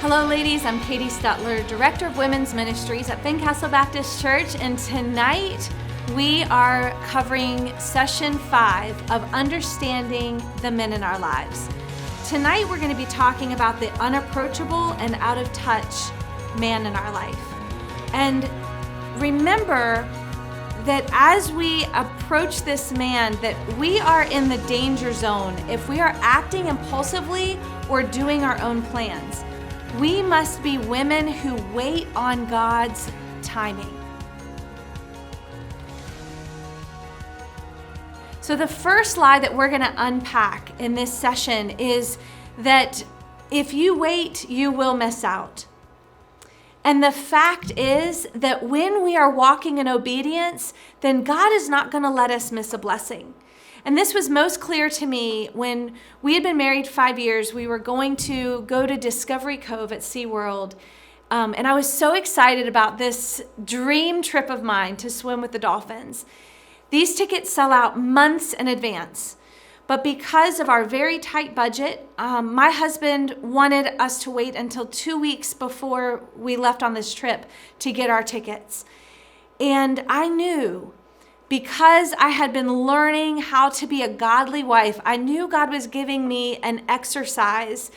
Hello ladies, I'm Katie Stutler, Director of Women's Ministries at Fincastle Baptist Church, and tonight we are covering session 5 of Understanding the Men in Our Lives. Tonight we're going to be talking about the unapproachable and out of touch man in our life. And remember that as we approach this man, that we are in the danger zone if we are acting impulsively or doing our own plans. We must be women who wait on God's timing. So the first lie that we're going to unpack in this session is that if you wait, you will miss out. And the fact is that when we are walking in obedience, then God is not going to let us miss a blessing. And this was most clear to me when we had been married 5 years. We were going to go to Discovery Cove at SeaWorld. And I was so excited about this dream trip of mine to swim with the dolphins. These tickets sell out months in advance. But because of our very tight budget, my husband wanted us to wait until 2 weeks before we left on this trip to get our tickets. And I knew, because I had been learning how to be a godly wife, I knew God was giving me an exercise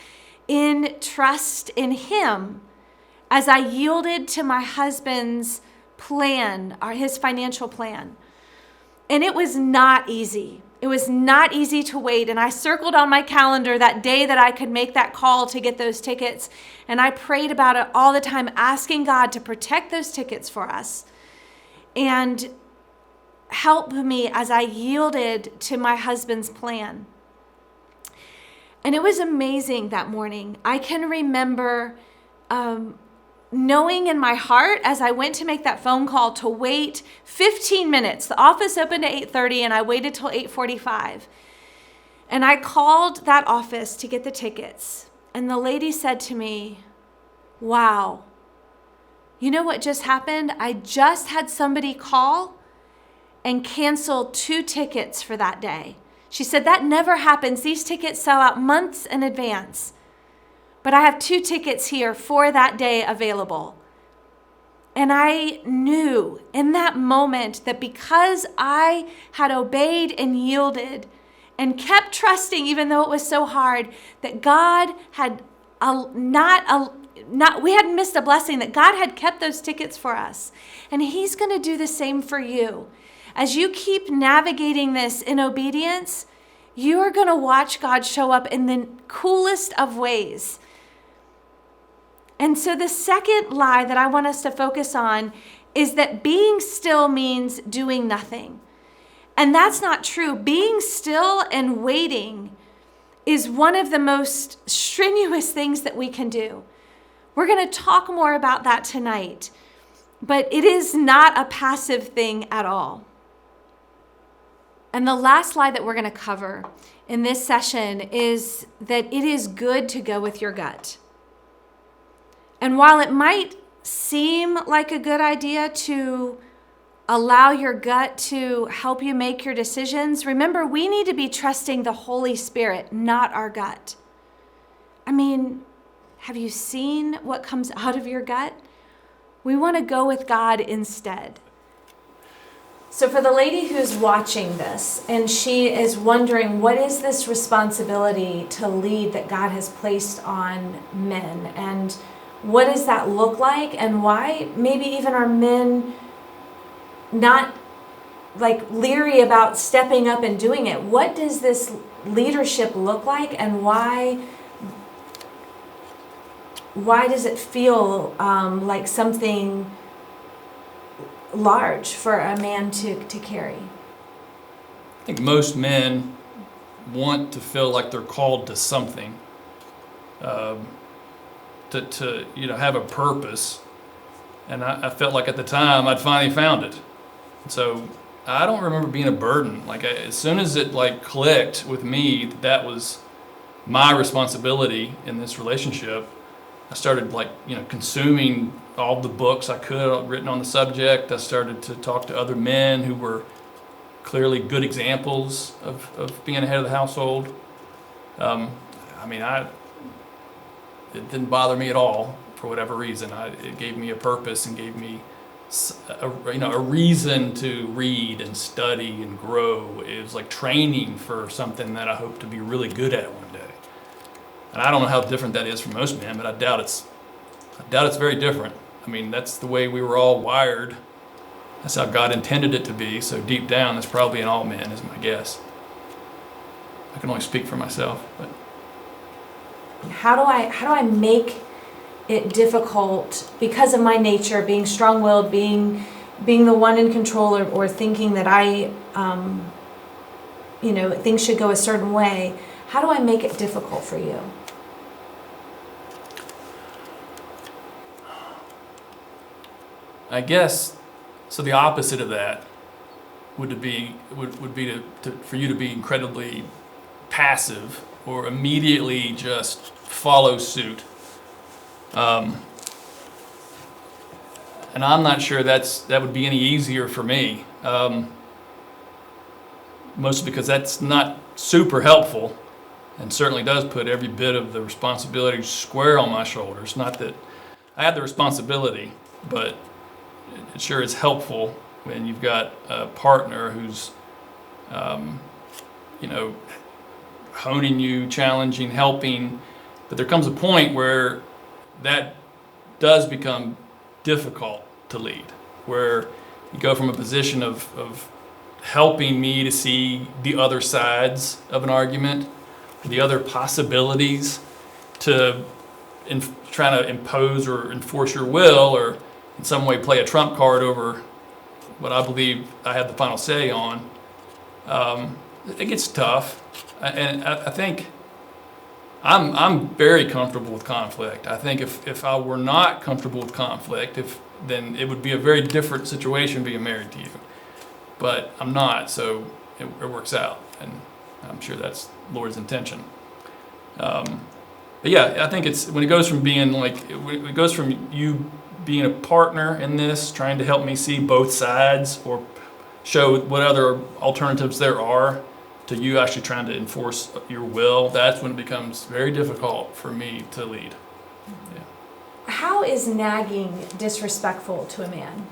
in trust in Him as I yielded to my husband's plan, or his financial plan. And it was not easy. It was not easy to wait. And I circled on my calendar that day that I could make that call to get those tickets. And I prayed about it all the time, asking God to protect those tickets for us and help me as I yielded to my husband's plan. And it was amazing that morning. I can remember knowing in my heart as I went to make that phone call to wait 15 minutes. The office opened at 8:30 and I waited till 8:45. And I called that office to get the tickets. And the lady said to me, "Wow, you know what just happened? I just had somebody call and cancel 2 tickets for that day." She said, "That never happens. These tickets sell out months in advance. But I have 2 tickets here for that day available." And I knew in that moment that because I had obeyed and yielded and kept trusting, even though it was so hard, that God had we hadn't missed a blessing, that God had kept those tickets for us. And He's going to do the same for you. As you keep navigating this in obedience, you are going to watch God show up in the coolest of ways. And so the second lie that I want us to focus on is that being still means doing nothing. And that's not true. Being still and waiting is one of the most strenuous things that we can do. We're going to talk more about that tonight, but it is not a passive thing at all. And the last lie that we're going to cover in this session is that it is good to go with your gut. And while it might seem like a good idea to allow your gut to help you make your decisions, remember, we need to be trusting the Holy Spirit, not our gut. I mean, have you seen what comes out of your gut? We want to go with God instead. So for the lady who's watching this and she is wondering, what is this responsibility to lead that God has placed on men? And what does that look like? And why maybe even are men not leery about stepping up and doing it? What does this leadership look like? And why does it feel like something large for a man to carry? I think most men want to feel like they're called to something, to have a purpose. And I felt like at the time I'd finally found it. So I don't remember being a burden. As soon as it clicked with me that was my responsibility in this relationship, I started consuming all the books I could written on the subject. I started to talk to other men who were clearly good examples of being a head of the household. it didn't bother me at all for whatever reason. It gave me a purpose and gave me a reason to read and study and grow. It was like training for something that I hope to be really good at one day. And I don't know how different that is from most men, but I doubt it's very different. I mean, that's the way we were all wired. That's how God intended it to be. So deep down, that's probably in all men, is my guess. I can only speak for myself, but how do I make it difficult because of my nature, being strong-willed, being the one in control, or thinking that I, things should go a certain way? How do I make it difficult for you? I guess, so the opposite of that would be for you to be incredibly passive or immediately just follow suit. And I'm not sure that would be any easier for me, mostly because that's not super helpful and certainly does put every bit of the responsibility square on my shoulders. Not that I have the responsibility, but it sure is helpful when you've got a partner who's, honing you, challenging, helping. But there comes a point where that does become difficult to lead, where you go from a position of helping me to see the other sides of an argument, the other possibilities, to trying to impose or enforce your will, or in some way play a trump card over what I believe I have the final say on. It gets tough, and I think I'm very comfortable with conflict. I think if I were not comfortable with conflict, then it would be a very different situation being married to you. But I'm not, so it works out, and I'm sure that's Lord's intention. But yeah, I think it's when it goes from being it goes from you being a partner in this, trying to help me see both sides or show what other alternatives there are, to you actually trying to enforce your will. That's when it becomes very difficult for me to lead. Yeah. How is nagging disrespectful to a man?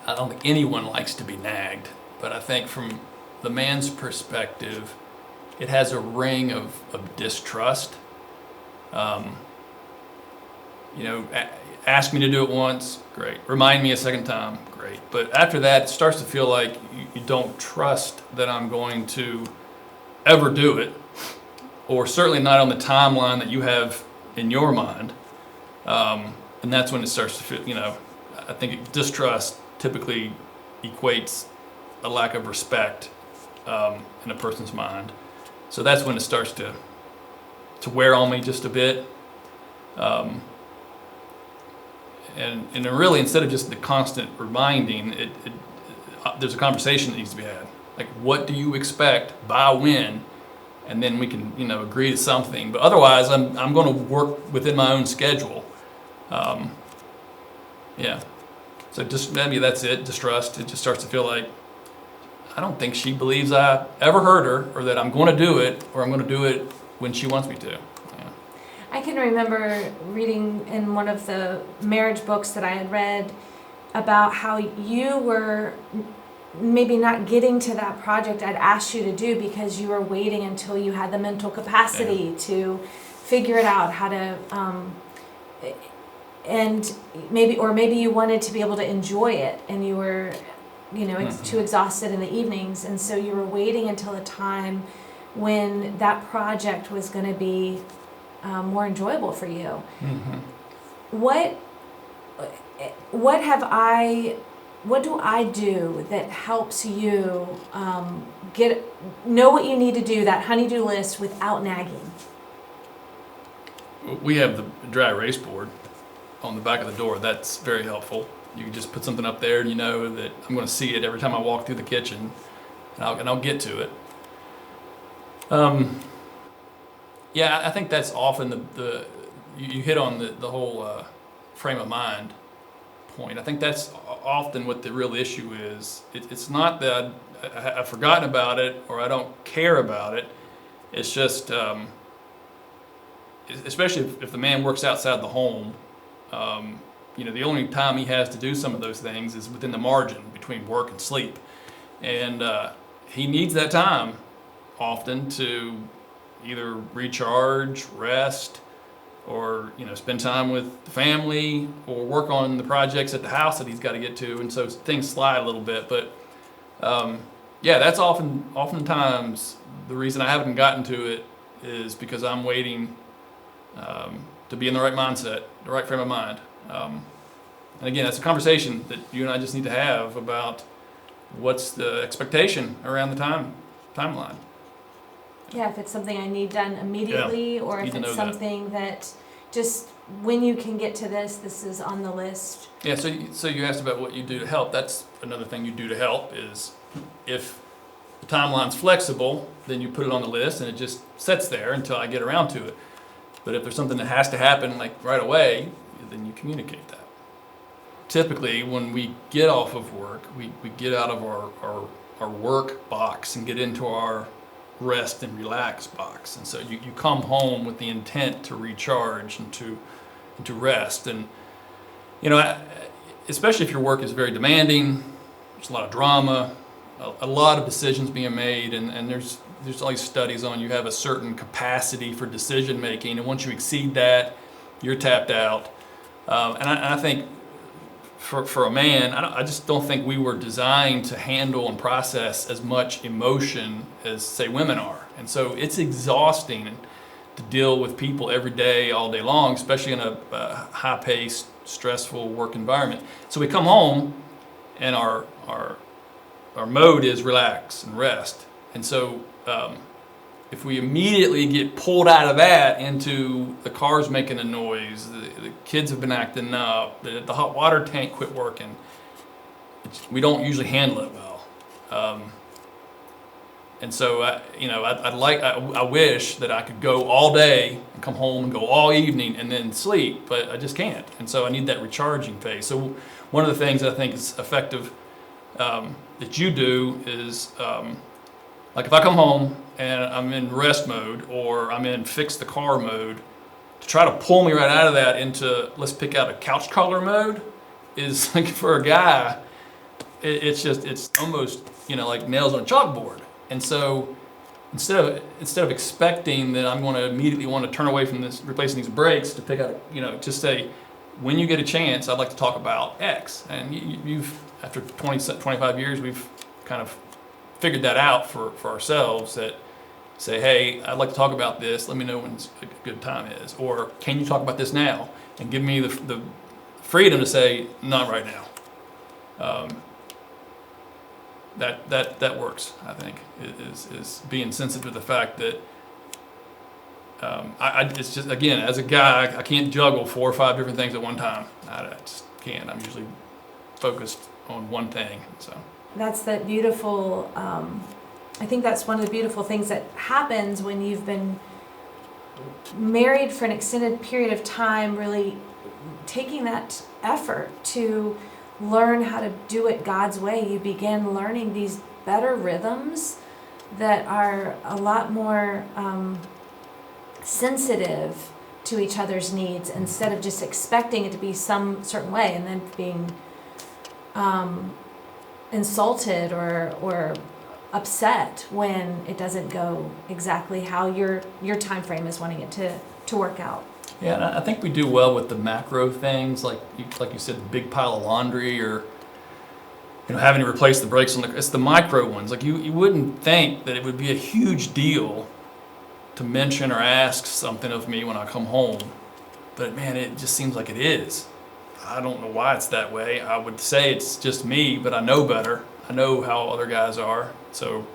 I don't think anyone likes to be nagged, but I think from the man's perspective, it has a ring of distrust. Ask me to do it once, great. Remind me a second time, great. But after that, it starts to feel like you don't trust that I'm going to ever do it, or certainly not on the timeline that you have in your mind. And that's when it starts to feel, I think distrust typically equates a lack of respect in a person's mind. So that's when it starts to wear on me just a bit. And really, instead of just the constant reminding, there's a conversation that needs to be had. Like, what do you expect by when? And then we can, agree to something. But otherwise, I'm going to work within my own schedule. Yeah. So just maybe that's it. Distrust. It just starts to feel like I don't think she believes I ever heard her, or that I'm going to do it, or I'm going to do it when she wants me to. I can remember reading in one of the marriage books that I had read about how you were maybe not getting to that project I'd asked you to do because you were waiting until you had the mental capacity to figure it out, how to, and maybe you wanted to be able to enjoy it, and you were, too exhausted in the evenings, and so you were waiting until a time when that project was going to be more enjoyable for you. Mm-hmm. What do I do that helps you know what you need to do, that honey-do list, without nagging? We have the dry erase board on the back of the door. That's very helpful. You can just put something up there, and you know that I'm going to see it every time I walk through the kitchen, and I'll get to it. Yeah, I think that's often you hit on the whole frame of mind point. I think that's often what the real issue is. It's not that I've forgotten about it or I don't care about it. It's just especially if the man works outside the home, the only time he has to do some of those things is within the margin between work and sleep. And he needs that time often to either recharge, rest, or spend time with the family, or work on the projects at the house that he's got to get to. And so things slide a little bit. But that's oftentimes the reason I haven't gotten to it is because I'm waiting to be in the right mindset, the right frame of mind. And again, that's a conversation that you and I just need to have about what's the expectation around the timeline. Yeah, if it's something I need done immediately, or if it's something that just when you can get to this is on the list. Yeah, so you asked about what you do to help. That's another thing you do to help is if the timeline's flexible, then you put it on the list and it just sits there until I get around to it. But if there's something that has to happen like right away, then you communicate that. Typically, when we get off of work, we get out of our work box and get into our rest and relax box. And so you come home with the intent to recharge and to rest. And, especially if your work is very demanding, there's a lot of drama, a lot of decisions being made, and there's all these studies on you have a certain capacity for decision making, and once you exceed that, you're tapped out. And I think for a man, I just don't think we were designed to handle and process as much emotion as, say, women are. And so it's exhausting to deal with people every day, all day long, especially in a high-paced, stressful work environment. So we come home, and our mode is relax and rest. And so if we immediately get pulled out of that into the car's making a noise, the kids have been acting up, the hot water tank quit working, we don't usually handle it well. And so I wish that I could go all day and come home and go all evening and then sleep, but I just can't. And so I need that recharging phase. So one of the things I think is effective that you do is like if I come home and I'm in rest mode or I'm in fix the car mode, to try to pull me right out of that into let's pick out a couch color mode is like for a guy, it's almost like nails on a chalkboard. And so instead of expecting that I'm going to immediately want to turn away from this, replacing these brakes to pick out, just say, when you get a chance, I'd like to talk about X. And you've after 25 years, we've kind of figured that out for ourselves that say, hey, I'd like to talk about this. Let me know when a good time is. Or can you talk about this now? And give me the freedom to say, not right now. That works, I think, is being sensitive to the fact that it's just, again, as a guy, I can't juggle 4 or 5 different things at one time. I just can't. I'm usually focused on one thing. So that's that beautiful, I think that's one of the beautiful things that happens when you've been married for an extended period of time, really taking that effort to learn how to do it God's way. You begin learning these better rhythms that are a lot more sensitive to each other's needs instead of just expecting it to be some certain way and then being insulted or upset when it doesn't go exactly how your time frame is wanting it to work out. Yeah, and I think we do well with the macro things, like you said, the big pile of laundry, or having to replace the brakes on it's the micro ones. Like you wouldn't think that it would be a huge deal to mention or ask something of me when I come home, but man, it just seems like it is. I don't know why it's that way. I would say it's just me, but I know better. I know how other guys are. So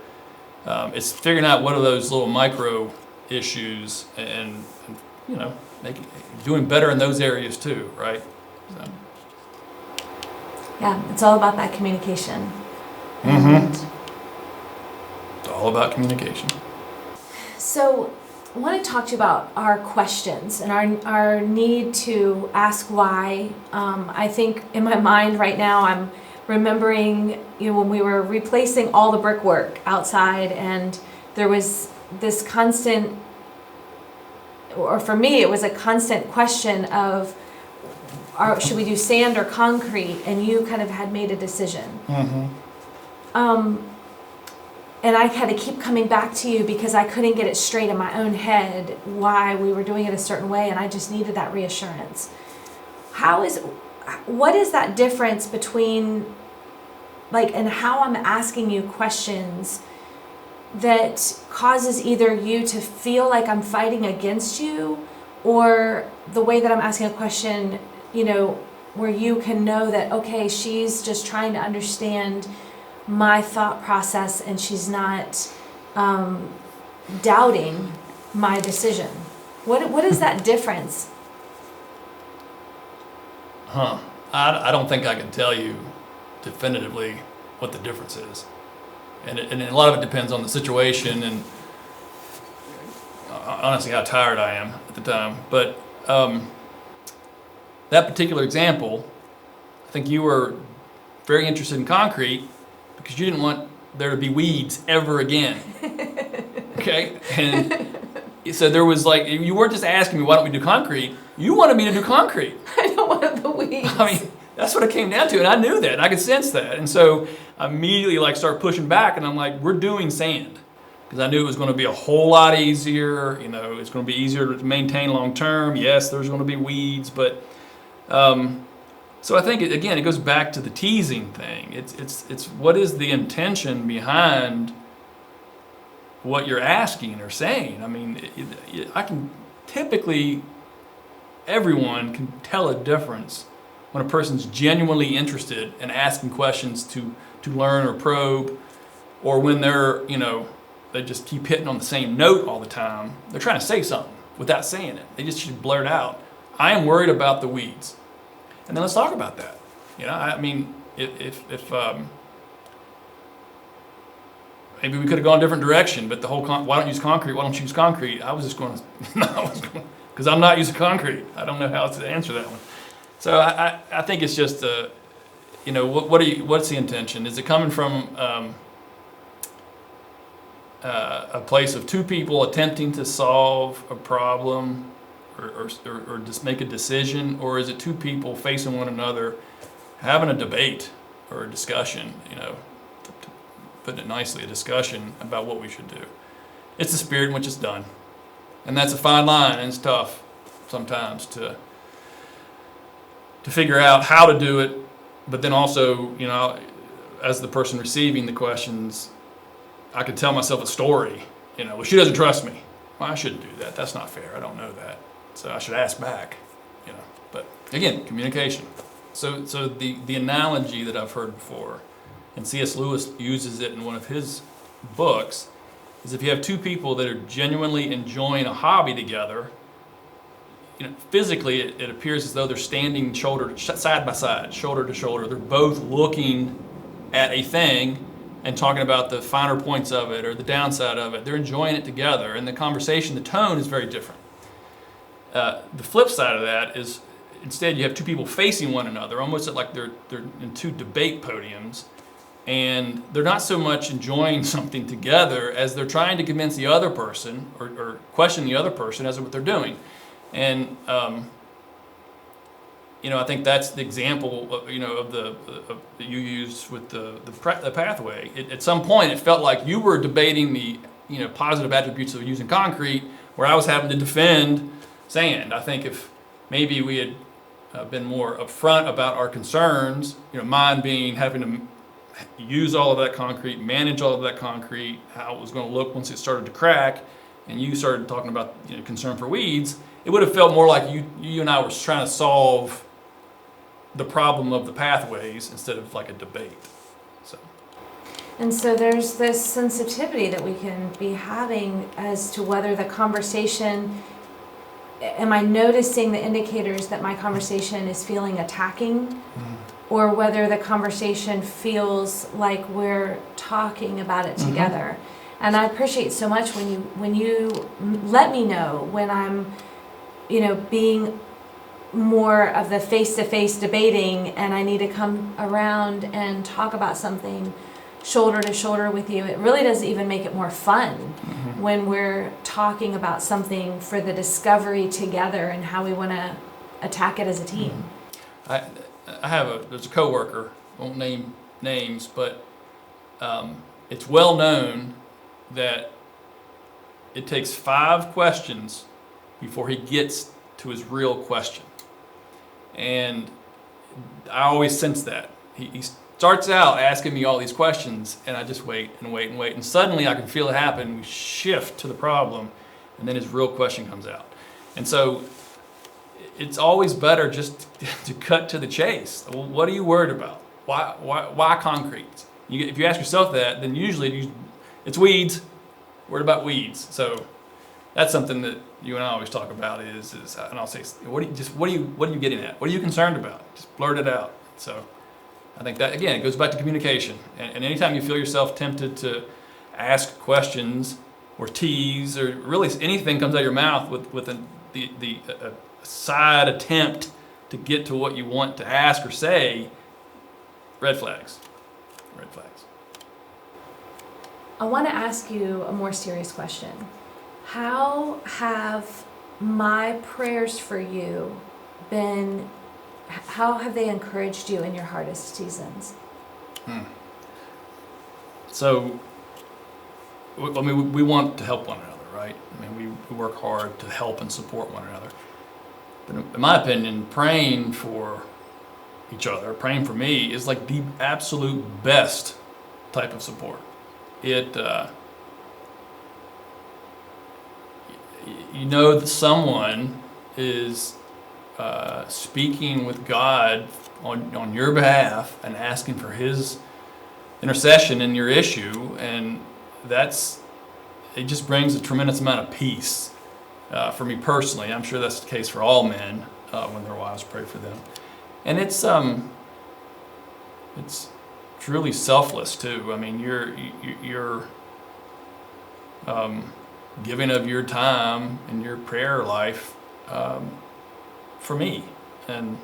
it's figuring out what are those little micro issues and doing better in those areas too, right? So. Yeah, it's all about that communication. Mm-hmm. It's all about communication. So I want to talk to you about our questions and our need to ask why. I think in my mind right now I'm remembering when we were replacing all the brickwork outside, and there was this constant or for me, it was a constant question of, should we do sand or concrete? And you kind of had made a decision. And I had to keep coming back to you because I couldn't get it straight in my own head why we were doing it a certain way, and I just needed that reassurance. What is that difference between, and how I'm asking you questions that causes either you to feel like I'm fighting against you, or the way that I'm asking a question, where you can know that, okay, she's just trying to understand my thought process and she's not doubting my decision. What is that difference? I don't think I can tell you definitively what the difference is. And a lot of it depends on the situation and honestly how tired I am at the time. But that particular example, I think you were very interested in concrete because you didn't want there to be weeds ever again. Okay? And so there was you weren't just asking me, why don't we do concrete? You wanted me to do concrete. I don't want the weeds. I mean, that's what it came down to, and I knew that, and I could sense that. And so I immediately started pushing back, and I'm like, we're doing sand. Because I knew it was going to be a whole lot easier, it's going to be easier to maintain long term. Yes, there's going to be weeds, but so I think it goes back to the teasing thing. It's what is the intention behind what you're asking or saying. I mean, I can typically, everyone can tell a difference when a person's genuinely interested in asking questions to learn or probe, or when they're, they just keep hitting on the same note all the time. They're trying to say something without saying it. They just should blurt out, I am worried about the weeds. And then let's talk about that. I mean, if maybe we could have gone a different direction, but the whole why don't you use concrete? Why don't you use concrete? I was just going to, because I'm not using concrete. I don't know how to answer that one. So I think it's just what's the intention? Is it coming from a place of two people attempting to solve a problem or just make a decision, or is it two people facing one another having a debate or a discussion, to put it nicely, a discussion about what we should do? It's the spirit in which it's done. And that's a fine line, and it's tough sometimes to figure out how to do it, but then also, as the person receiving the questions, I could tell myself a story, well, she doesn't trust me. Well, I shouldn't do that. That's not fair. I don't know that. So I should ask back, But again, communication. So the analogy that I've heard before, and C.S. Lewis uses it in one of his books, is if you have two people that are genuinely enjoying a hobby together, physically it appears as though they're standing side by side, shoulder to shoulder. They're both looking at a thing and talking about the finer points of it or the downside of it. They're enjoying it together, and the conversation, the tone is very different. The flip side of that is instead you have two people facing one another, almost like they're in two debate podiums, and they're not so much enjoying something together as they're trying to convince the other person or question the other person as to what they're doing. And I think that's the example of, that you used with the pathway. At some point, it felt like you were debating the positive attributes of using concrete, where I was having to defend sand. I think if maybe we had been more upfront about our concerns, mine being having to use all of that concrete, manage all of that concrete, how it was going to look once it started to crack, and you started talking about concern for weeds, it would have felt more like you and I were trying to solve the problem of the pathways instead of like a debate. And so there's this sensitivity that we can be having as to whether the conversation, am I noticing the indicators that my conversation is feeling attacking, or whether the conversation feels like we're talking about it together. And I appreciate so much when you let me know when I'm, being more of the face-to-face debating and I need to come around and talk about something shoulder to shoulder with you. It really does even make it more fun when we're talking about something for the discovery together and how we want to attack it as a team. There's a coworker, won't name names, but it's well known that it takes 5 questions before he gets to his real question. And I always sense that. He starts out asking me all these questions, and I just wait and wait and wait. And suddenly I can feel it happen. We shift to the problem, and then his real question comes out. And so it's always better just to cut to the chase. Well, what are you worried about? Why concrete? If you ask yourself that, then usually it's weeds. Worried about weeds. So that's something that you and I always talk about is and I'll say, what are you getting at? What are you concerned about? Just blurt it out. So I think that, again, it goes back to communication. And anytime you feel yourself tempted to ask questions or tease or really anything comes out of your mouth with the side attempt to get to what you want to ask or say, red flags. Red flags. I want to ask you a more serious question. How have my prayers for you been, how have they encouraged you in your hardest seasons? So, I mean, we want to help one another, right? I mean, we work hard to help and support one another. But in my opinion, praying for each other, praying for me, is like the absolute best type of support. It, you know that someone is speaking with God on your behalf and asking for His intercession in your issue, and it just brings a tremendous amount of peace for me personally. I'm sure that's the case for all men when their wives pray for them, and it's truly selfless too. I mean, you're giving of your time and your prayer life for me, and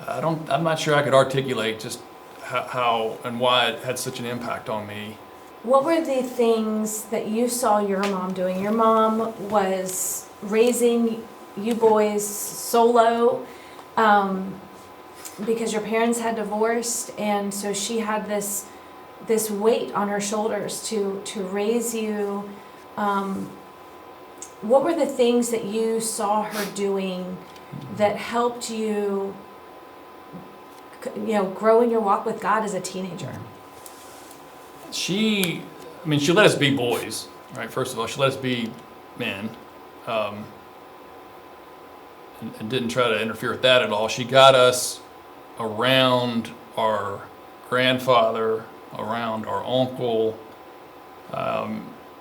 I'm not sure I could articulate just how and why it had such an impact on me. What were the things that you saw your mom doing? Your mom was raising you boys solo because your parents had divorced, and so she had this weight on her shoulders to raise you. What were the things that you saw her doing that helped you, grow in your walk with God as a teenager? She let us be boys, right? First of all, she let us be men, and didn't try to interfere with that at all. She got us around our grandfather, around our uncle.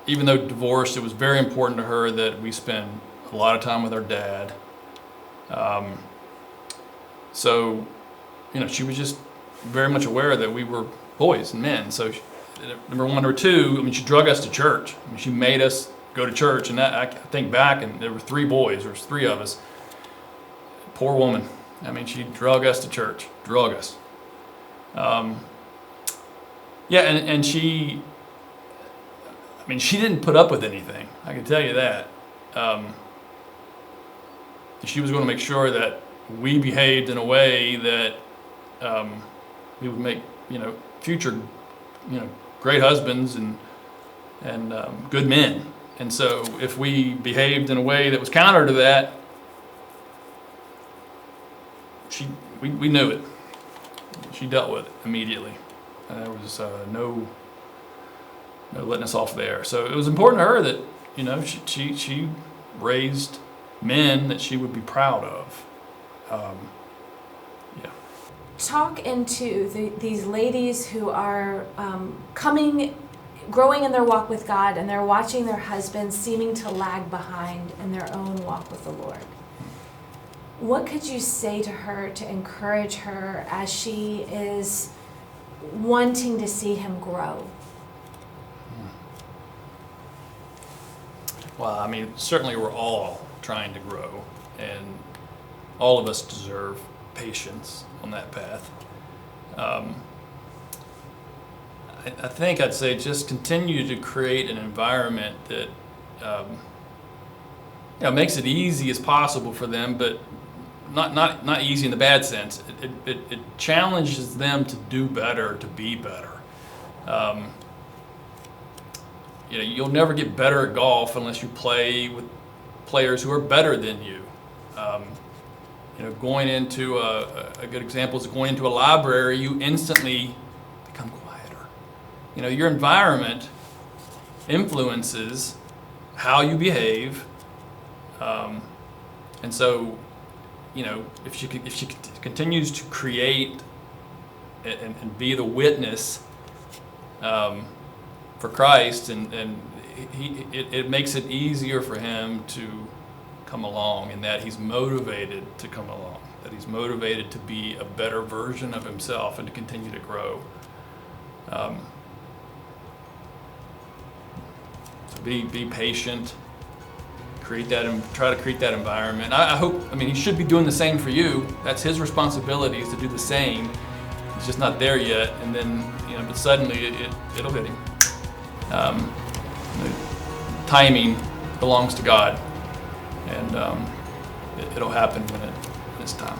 Even though divorced, it was very important to her that we spend a lot of time with our dad. So, she was just very much aware that we were boys and men. So, number one. Number two, she drug us to church. She made us go to church. And that, I think back, and there were 3 boys. There was 3 of us. Poor woman. She drug us to church. Drug us. And she... she didn't put up with anything, I can tell you that. She was going to make sure that we behaved in a way that we would make, future, great husbands and good men. And so if we behaved in a way that was counter to that, we knew it. She dealt with it immediately. And there was no letting us off there. So it was important to her that, she raised men that she would be proud of. Talk into these ladies who are growing in their walk with God, and they're watching their husbands seeming to lag behind in their own walk with the Lord. What could you say to her to encourage her as she is wanting to see him grow? Well, certainly we're all trying to grow, and all of us deserve patience on that path. I think I'd say just continue to create an environment that makes it easy as possible for them, but not easy in the bad sense. It challenges them to do better, to be better. You'll never get better at golf unless you play with players who are better than you. Going into a good example is going into a library, you instantly become quieter. Your environment influences how you behave, and so, if she continues to create and be the witness for Christ, and it makes it easier for him to come along, and that he's motivated to come along, that he's motivated to be a better version of himself and to continue to grow. So be patient, create that, and try to create that environment. I hope, he should be doing the same for you. That's his responsibility, is to do the same. He's just not there yet, and then, but suddenly it'll hit him. The timing belongs to God, and it'll happen when it's time.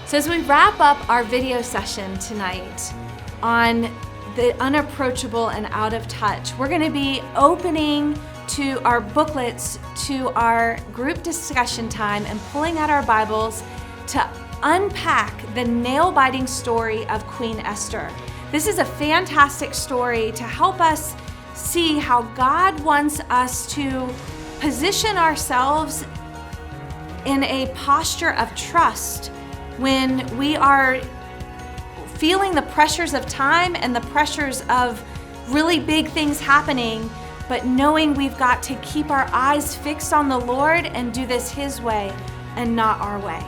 So as we wrap up our video session tonight on the unapproachable and out of touch, we're going to be opening to our booklets to our group discussion time and pulling out our Bibles to unpack the nail-biting story of Queen Esther. This is a fantastic story to help us see how God wants us to position ourselves in a posture of trust when we are feeling the pressures of time and the pressures of really big things happening, but knowing we've got to keep our eyes fixed on the Lord and do this His way and not our way.